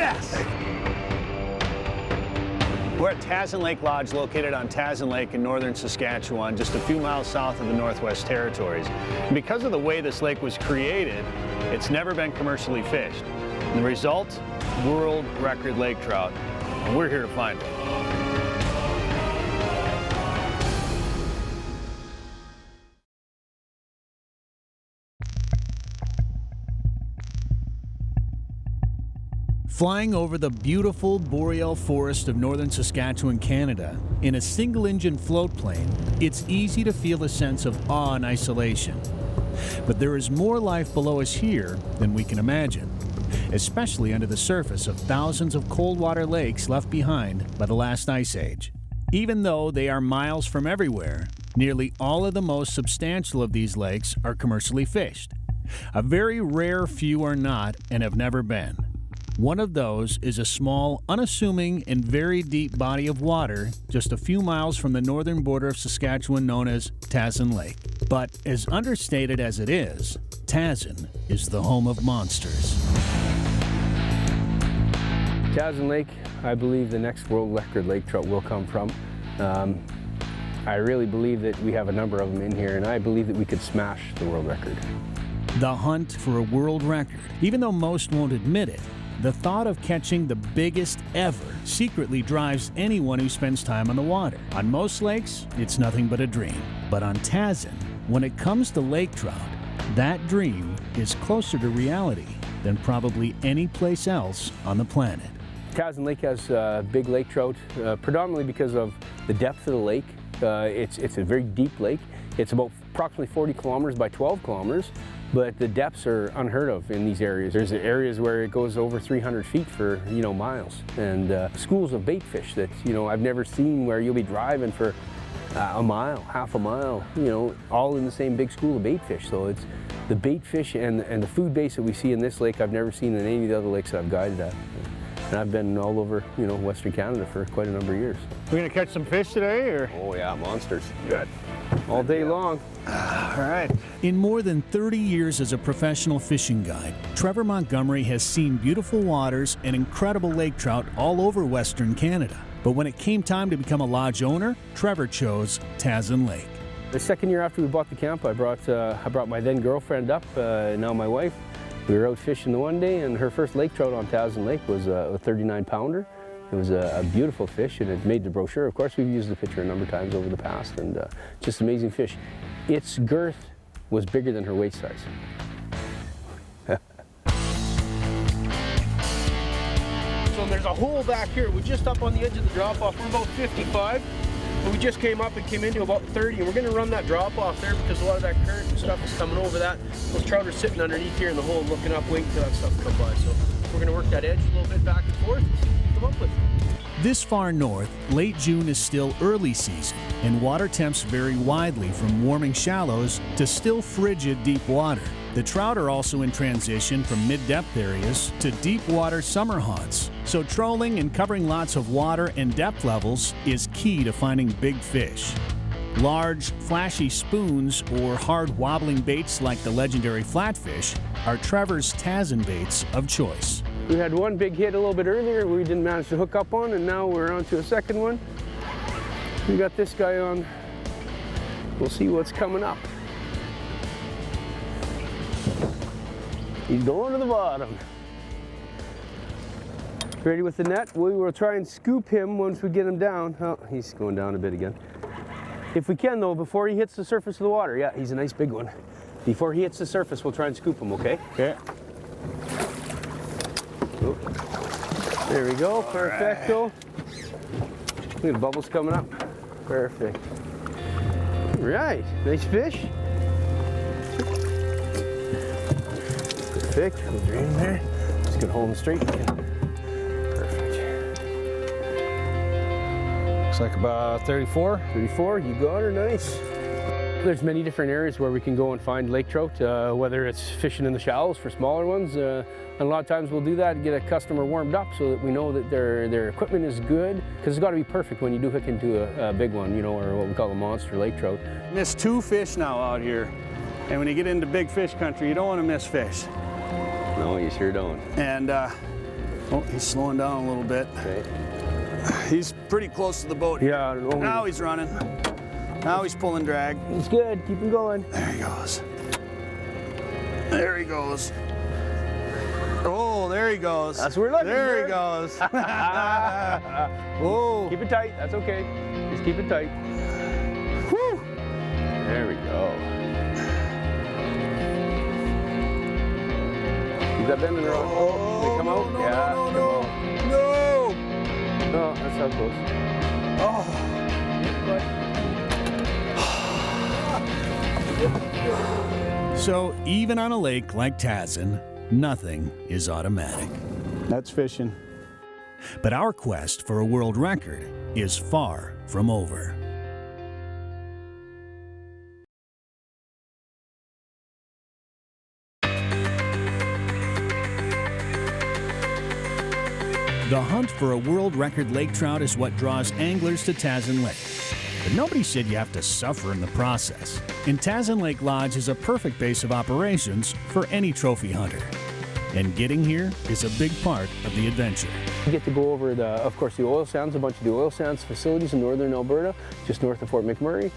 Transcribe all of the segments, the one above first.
Yes! We're at Tazin Lake Lodge, located on Tazin Lake in northern Saskatchewan, just a few miles south of the Northwest Territories. And because of the way this lake was created, it's never been commercially fished. And the result? World record lake trout. And we're here to find it. Flying over the beautiful boreal forest of northern Saskatchewan, Canada, in a single-engine float plane, it's easy to feel a sense of awe and isolation. But there is more life below us here than we can imagine, especially under the surface of thousands of cold water lakes left behind by the last ice age. Even though they are miles from everywhere, nearly all of the most substantial of these lakes are commercially fished. A very rare few are not and have never been. One of those is a small, unassuming, and very deep body of water just a few miles from the northern border of Saskatchewan known as Tazin Lake. But as understated as it is, Tazin is the home of monsters. Tazin Lake, I believe the next world record lake trout will come from. I really believe that we have a number of them in here, and I believe that we could smash the world record. The hunt for a world record. Even though most won't admit it, the thought of catching the biggest ever secretly drives anyone who spends time on the water. On most lakes, it's nothing but a dream. But on Tazin, when it comes to lake trout, that dream is closer to reality than probably any place else on the planet. Tazin Lake has big lake trout, predominantly because of the depth of the lake. It's a very deep lake. It's about approximately 40 kilometers by 12 kilometers. But the depths are unheard of in these areas. There's areas where it goes over 300 feet for, miles. And schools of bait fish that, I've never seen where you'll be driving for a mile, half a mile, all in the same big school of bait fish. So it's the bait fish and the food base that we see in this lake I've never seen in any of the other lakes that I've guided at. And I've been all over, Western Canada for quite a number of years. We're gonna catch some fish today, or? Oh yeah, monsters. Good. All day long. All right. In more than 30 years as a professional fishing guide, Trevor Montgomery has seen beautiful waters and incredible lake trout all over Western Canada. But when it came time to become a lodge owner, Trevor chose Tazin Lake. The second year after we bought the camp, I brought my then girlfriend up, now my wife. We were out fishing the one day, and her first lake trout on Tazin Lake was a 39-pounder. It was a beautiful fish, and it made the brochure. Of course, we've used the picture a number of times over the past, and just amazing fish. Its girth was bigger than her waist size. So there's a hole back here. We're just up on the edge of the drop-off. We're about 55. But we just came up and came into about 30, and we're going to run that drop-off there because a lot of that current and stuff is coming over that. Those trout are sitting underneath here in the hole and looking up, waiting for that stuff to come by. So we're going to work that edge a little bit back and forth and see what we come up with. This far north, late June is still early season, and water temps vary widely from warming shallows to still frigid deep water. The trout are also in transition from mid-depth areas to deep water summer haunts, so trolling and covering lots of water and depth levels is key to finding big fish. Large, flashy spoons or hard wobbling baits like the legendary flatfish are Trevor's Tazin baits of choice. We had one big hit a little bit earlier we didn't manage to hook up on, and now we're on to a second one. We got this guy on. We'll see what's coming up. He's going to the bottom. Ready with the net? We will try and scoop him once we get him down. Oh, he's going down a bit again. If we can though, before he hits the surface of the water. Yeah, he's a nice big one. Before he hits the surface, we'll try and scoop him, okay? Okay. There we go, perfecto. Look at the bubbles coming up. Perfect. All right, nice fish. Perfect, we'll drain there. Just gonna hold him straight again. Perfect. Looks like about 34. 34, you got her, nice. There's many different areas where we can go and find lake trout, whether it's fishing in the shallows for smaller ones. And a lot of times we'll do that and get a customer warmed up so that we know that their equipment is good, because it's got to be perfect when you do hook into a big one, or what we call a monster lake trout. Missed 2 fish now out here, and when you get into big fish country, you don't want to miss fish. No, you sure don't. And Oh, he's slowing down a little bit. Okay. He's pretty close to the boat here. Yeah. Now he's running. Now he's pulling drag. He's good. Keep him going. There he goes. There he goes. Oh, there he goes. That's what we're looking There for. he goes. Whoa. Keep it tight. That's okay. Just keep it tight. Whew. There we go. Keep that bend in the rod. Oh, they come out? No, Yeah. no, come no, on. no. No, that's how close. So even on a lake like Tazin, nothing is automatic. That's fishing. But our quest for a world record is far from over. The hunt for a world record lake trout is what draws anglers to Tazin Lake. But nobody said you have to suffer in the process. And Tazin Lake Lodge is a perfect base of operations for any trophy hunter. And getting here is a big part of the adventure. You get to go over, of course, the oil sands, a bunch of the oil sands facilities in northern Alberta, just north of Fort McMurray.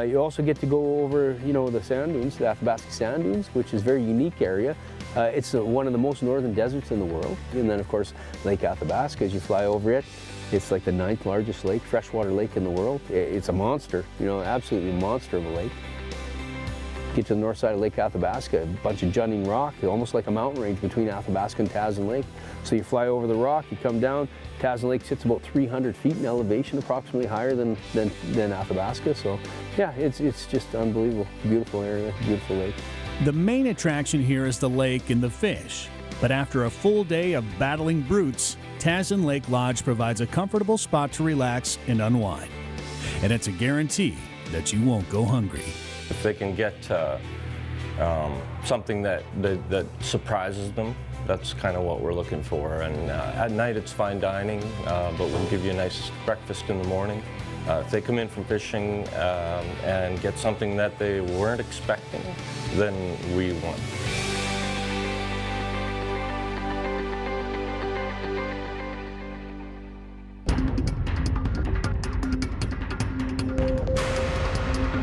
You also get to go over, the sand dunes, the Athabasca sand dunes, which is a very unique area. It's one of the most northern deserts in the world. And then, of course, Lake Athabasca, as you fly over it, it's like the 9th largest lake, freshwater lake in the world. It's a monster, absolutely a monster of a lake. Get to the north side of Lake Athabasca, a bunch of jutting rock, almost like a mountain range between Athabasca and Tazin Lake. So you fly over the rock, you come down. Tazin Lake sits about 300 feet in elevation, approximately higher than Athabasca. So yeah, it's just unbelievable. Beautiful area, beautiful lake. The main attraction here is the lake and the fish. But after a full day of battling brutes, Tazin Lake Lodge provides a comfortable spot to relax and unwind. And it's a guarantee that you won't go hungry. If they can get something that surprises them, that's kind of what we're looking for. And at night it's fine dining, but we'll give you a nice breakfast in the morning. If they come in from fishing and get something that they weren't expecting, then we won.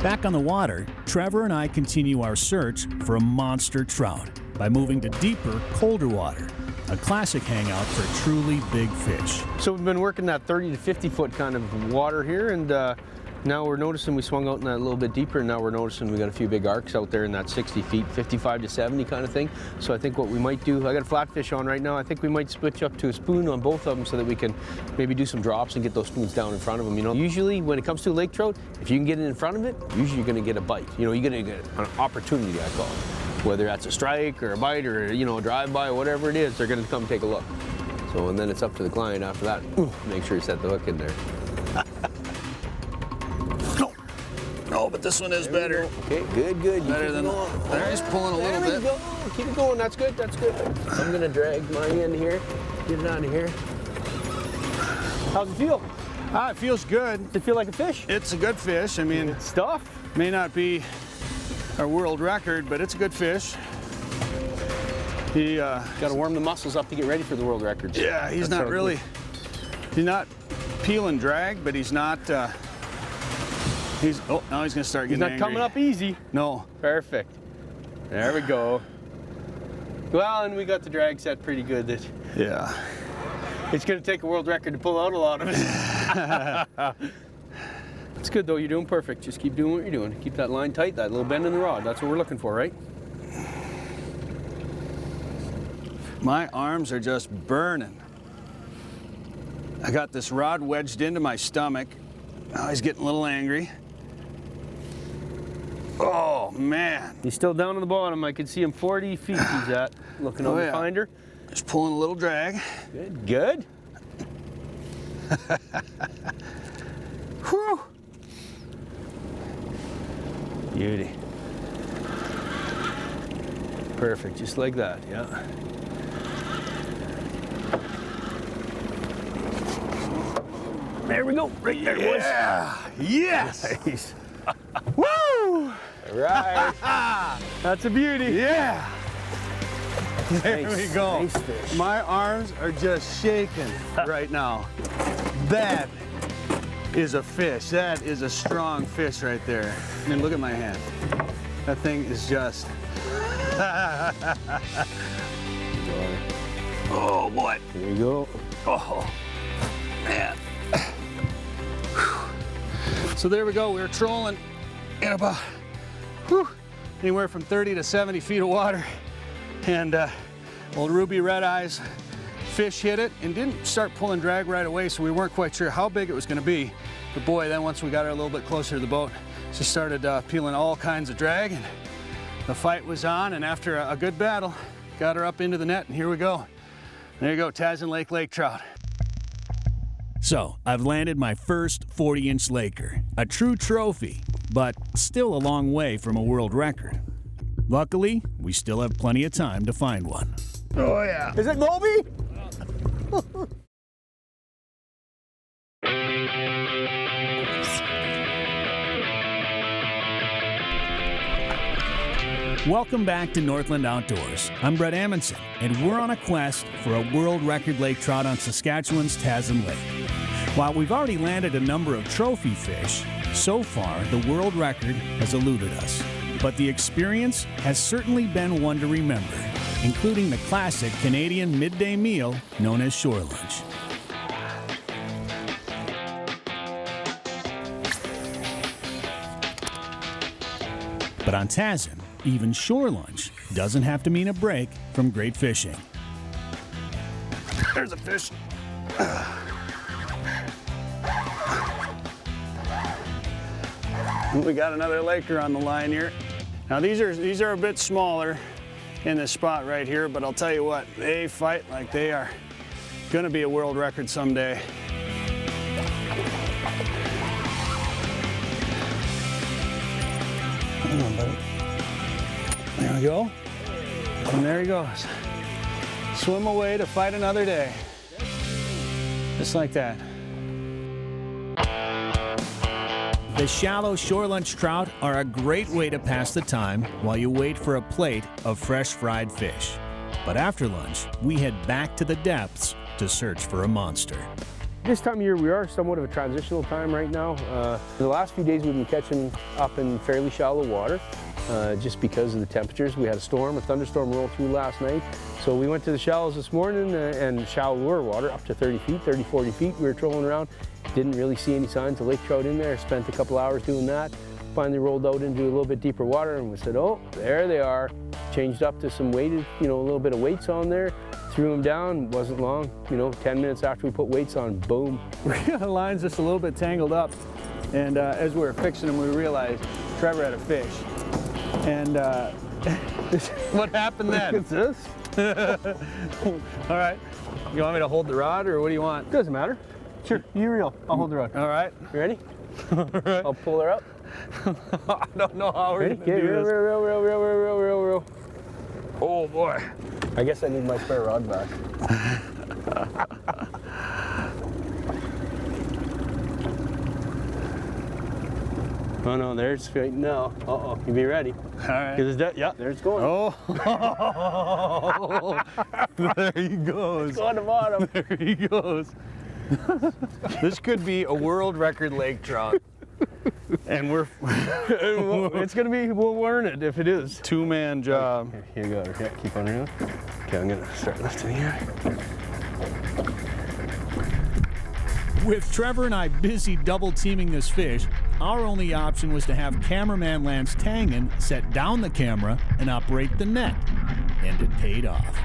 Back on the water, Trevor and I continue our search for a monster trout by moving to deeper, colder water, a classic hangout for truly big fish. So we've been working that 30 to 50 foot kind of water here, and now we're noticing we swung out in that a little bit deeper, and now we're noticing we got a few big arcs out there in that 60 feet, 55 to 70 kind of thing. So I think what we might do, I got a flatfish on right now, I think we might switch up to a spoon on both of them so that we can maybe do some drops and get those spoons down in front of them. Usually when it comes to a lake trout, if you can get it in front of it, usually you're gonna get a bite. You're gonna get an opportunity, I call it. Whether that's a strike or a bite or a drive-by or whatever it is, they're gonna come take a look. So, and then it's up to the client after that. Make sure you set the hook in there. No, but this one is better. Okay, good. Better than there. He's pulling a little bit. There we go. Keep it going. That's good. I'm gonna drag my end here. Get it out of here. How's it feel? It feels good. Does it feel like a fish? It's a good fish. I mean, Good stuff. may not be our world record, but it's a good fish. He, Got to warm the muscles up to get ready for the world records. yeah, he's That not sounds really, he's not peel and drag, but he's not, now he's gonna start He's getting not angry. coming up easy. No. Perfect. There we go. Well, and we got the drag set pretty good. That Yeah. it's going to take a world record to pull out a lot of it. It's good though. You're doing perfect. Just keep doing what you're doing. Keep that line tight. That little bend in the rod. That's what we're looking for, right? My arms are just burning. I got this rod wedged into my stomach. Now he's getting a little angry. Oh, man. He's still down on the bottom. I can see him 40 feet he's at. Looking on the finder. Just pulling a little drag. Good. Whew. Beauty. Perfect, just like that, yeah. There we go, right there, boys. Yeah. Yes. Nice. Woo. Right. That's a beauty. Yeah. There we go. Nice fish. My arms are just shaking right now. That is a fish. That is a strong fish right there. I mean, look at my hand. That thing is just... Oh boy. There you go. Oh, man. So there we go. We were trolling in about anywhere from 30 to 70 feet of water. And old Ruby Red Eyes fish hit it and didn't start pulling drag right away, so we weren't quite sure how big it was going to be. But boy, then once we got her a little bit closer to the boat, she started peeling all kinds of drag, and the fight was on. And after a good battle, got her up into the net, and here we go. There you go, Tazin Lake lake trout. So, I've landed my first 40-inch laker, a true trophy, but still a long way from a world record. Luckily, we still have plenty of time to find one. Oh yeah. Is it Moby? Welcome back to Northland Outdoors. I'm Brett Amundsen, and we're on a quest for a world record lake trout on Saskatchewan's Tazin Lake. While we've already landed a number of trophy fish, so far the world record has eluded us. But the experience has certainly been one to remember, including the classic Canadian midday meal known as shore lunch. But on Tazin, even shore lunch doesn't have to mean a break from great fishing. There's a fish. We got another laker on the line here. Now these are a bit smaller in this spot right here, but I'll tell you what, they fight like they are gonna be a world record someday. Hang on, buddy. There we go. And there he goes. Swim away to fight another day. Just like that. The shallow shore lunch trout are a great way to pass the time while you wait for a plate of fresh fried fish. But after lunch, we head back to the depths to search for a monster. This time of year, we are somewhat of a transitional time right now. The last few days we've been catching up in fairly shallow water just because of the temperatures. We had a thunderstorm roll through last night. So we went to the shallows this morning and shallower water, up to 30 feet, 30, 40 feet. We were trolling around. Didn't really see any signs of lake trout in there. Spent a couple hours doing that. Finally rolled out into a little bit deeper water and we said, oh, there they are. Changed up to some weighted, a little bit of weights on there. Threw them down, wasn't long, 10 minutes after we put weights on, boom. The line's just a little bit tangled up. And as we were fixing them, we realized Trevor had a fish. And what happened then? What's this? All right. You want me to hold the rod or what do you want? Doesn't matter. Sure, you reel. I'll hold the rod. All right. You ready? All right. I'll pull her up. I don't know how we're Ready? going to do this. Reel. Oh boy. I guess I need my spare rod back. Oh no, there's right now. Uh-oh, you be ready. All right. Yeah, there it's going. Oh, there he goes. It's on the bottom. There he goes. This could be a world record lake trout. And It's gonna be, we'll learn it if it is. Two-man job. Here you go. Yeah, keep on reeling. Okay, I'm gonna start lifting here. With Trevor and I busy double teaming this fish, our only option was to have cameraman Lance Tangen set down the camera and operate the net. And it paid off.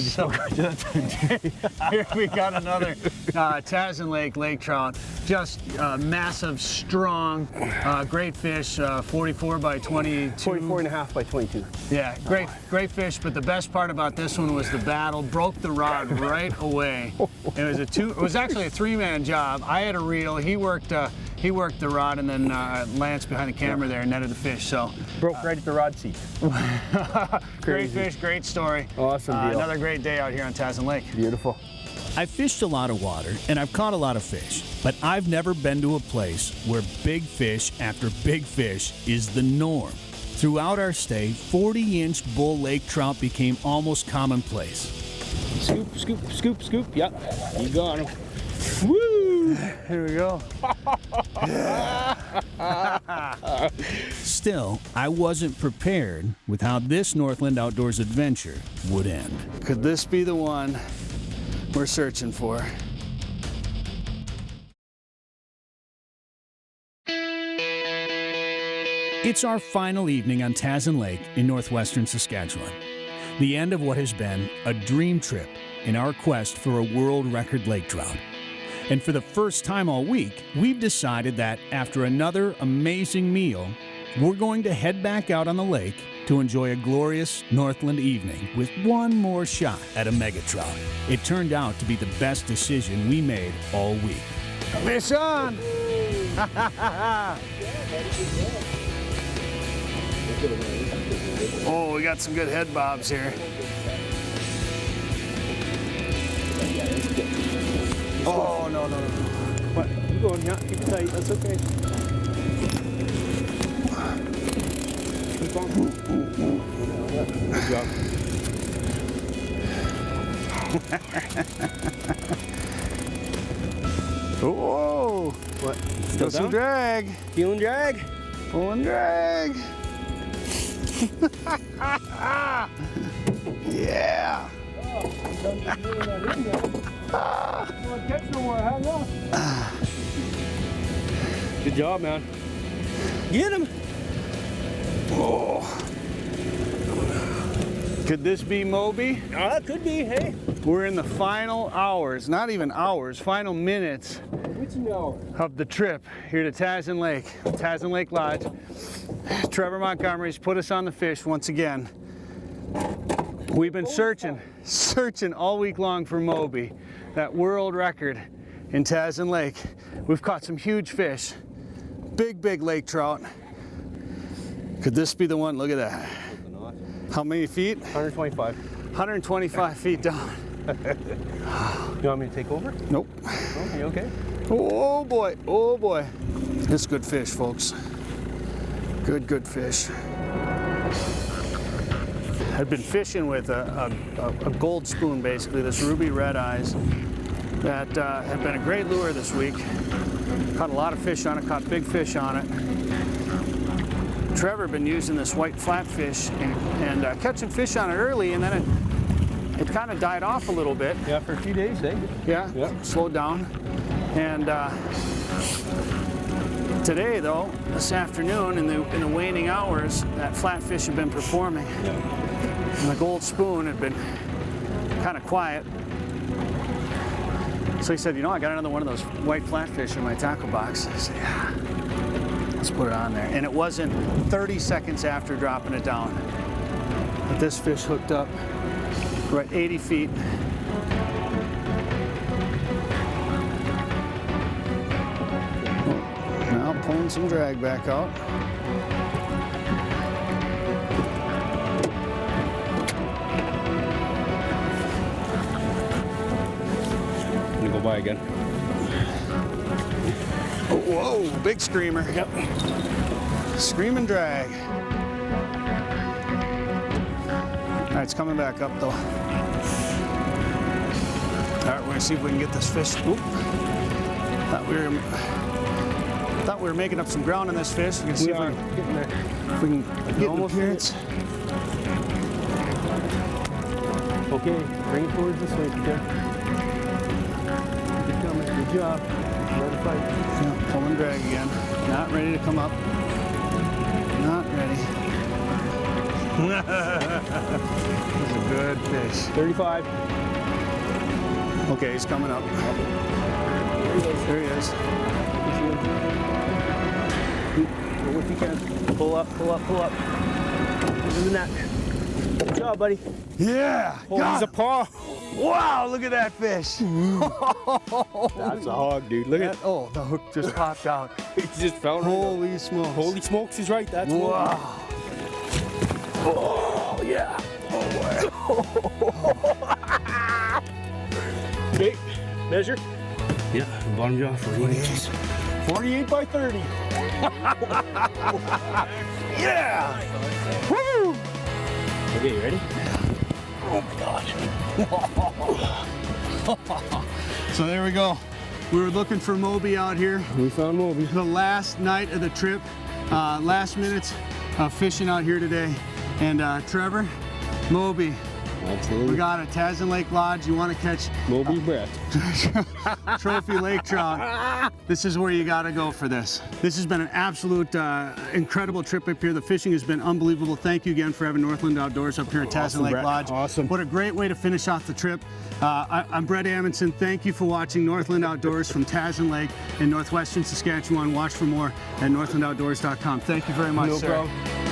So here we got another Tazin Lake lake trout. Just massive, strong, great fish, 44 by 22. 44 and a half by 22. Yeah, great fish. But the best part about this one was the battle. Broke the rod right away. It was actually a three-man job. I had a reel. He worked he worked the rod, and then Lance behind the camera there netted the fish. So Broke right at the rod seat. great fish, great story. Awesome deal. Another great day out here on Tazin Lake. Beautiful. I've fished a lot of water and I've caught a lot of fish, but I've never been to a place where big fish after big fish is the norm. Throughout our stay, 40-inch bull lake trout became almost commonplace. Scoop, scoop, scoop, scoop. Yep, you got him. Woo! Here we go. Still, I wasn't prepared with how this Northland Outdoors adventure would end. Could this be the one we're searching for? It's our final evening on Tazin Lake in northwestern Saskatchewan. The end of what has been a dream trip in our quest for a world record lake trout. And for the first time all week, we've decided that after another amazing meal, we're going to head back out on the lake to enjoy a glorious Northland evening with one more shot at a mega trout. It turned out to be the best decision we made all week. Fish on! Oh, we got some good head bobs here. Oh, no. What? You going? Yeah, keep it tight. That's okay. Keep on. Good job. Whoa! What? Still some drag. Feeling drag? Pulling drag. Yeah. Good job, man. Get him. Oh. Could this be Moby? Oh, that could be. Hey. We're in the final hours, not even hours, final minutes Which no? of the trip here to Tazin Lake, Tazin Lake Lodge. Trevor Montgomery's put us on the fish once again. We've been searching all week long for Moby, that world record in Tazin Lake. We've caught some huge fish, big lake trout. Could this be the one? Look at that. How many feet? 125. 125 feet down. You want me to take over? Nope. Oh, you okay? Oh boy, oh boy. This is good fish, folks. Good fish. I've been fishing with a gold spoon, basically, this ruby red eyes, that have been a great lure this week. Caught a lot of fish on it, caught big fish on it. Trevor been using this white flatfish and catching fish on it early, and then it kind of died off a little bit. Yeah, for a few days, eh? Yeah, Yep. slowed down. And today, though, this afternoon, in the waning hours, that flatfish had been performing. Yeah. And the gold spoon had been kind of quiet. So he said, you know, I got another one of those white flatfish in my tackle box. I said, yeah, let's put it on there. And it wasn't 30 seconds after dropping it down that this fish hooked up. We're at 80 feet. Now pulling some drag back out. I'm gonna go by again. Oh, whoa, big screamer. Yep. Screaming drag. All right, it's coming back up though. All right, we're gonna see if we can get this fish. Oop. Thought we were making up some ground on this fish. We're gonna see if we can get an appearance. Okay, bring it towards this way, Peter. Keep coming. Good job. Let it fight. Yeah, pulling drag again. Not ready to come up. Not ready. This is a good fish. 35. Okay, he's coming up. There he is. Go if you can. Pull up, pull up, pull up. Into the net. Good job. job, buddy. Yeah. Oh, he's a paw. Wow, look at that fish. That's a hog, dude. Look at That, oh, the hook just popped out. He just fell right up. Holy smokes. Holy smokes, he's right. That's one. Wow. Oh, yeah. Okay, measure. Yeah, bottom jaw, 48 inches. 48 by 30. Yeah. Woo. Okay, you ready? Oh my gosh. So there we go. We were looking for Moby out here. We found Moby. The last night of the trip, last minutes of fishing out here today. And Trevor, Moby, Absolutely. we got a Tazin Lake Lodge. You want to catch Moby breath. trophy lake trout, this is where you got to go for this. This has been an absolute incredible trip up here. The fishing has been unbelievable. Thank you again for having Northland Outdoors up here at Tazin Awesome, Lake Brett. Lodge. Awesome. What a great way to finish off the trip. I'm Brett Amundsen. Thank you for watching Northland Outdoors from Tazin Lake in northwestern Saskatchewan. Watch for more at northlandoutdoors.com. Thank you very much, No sir. problem.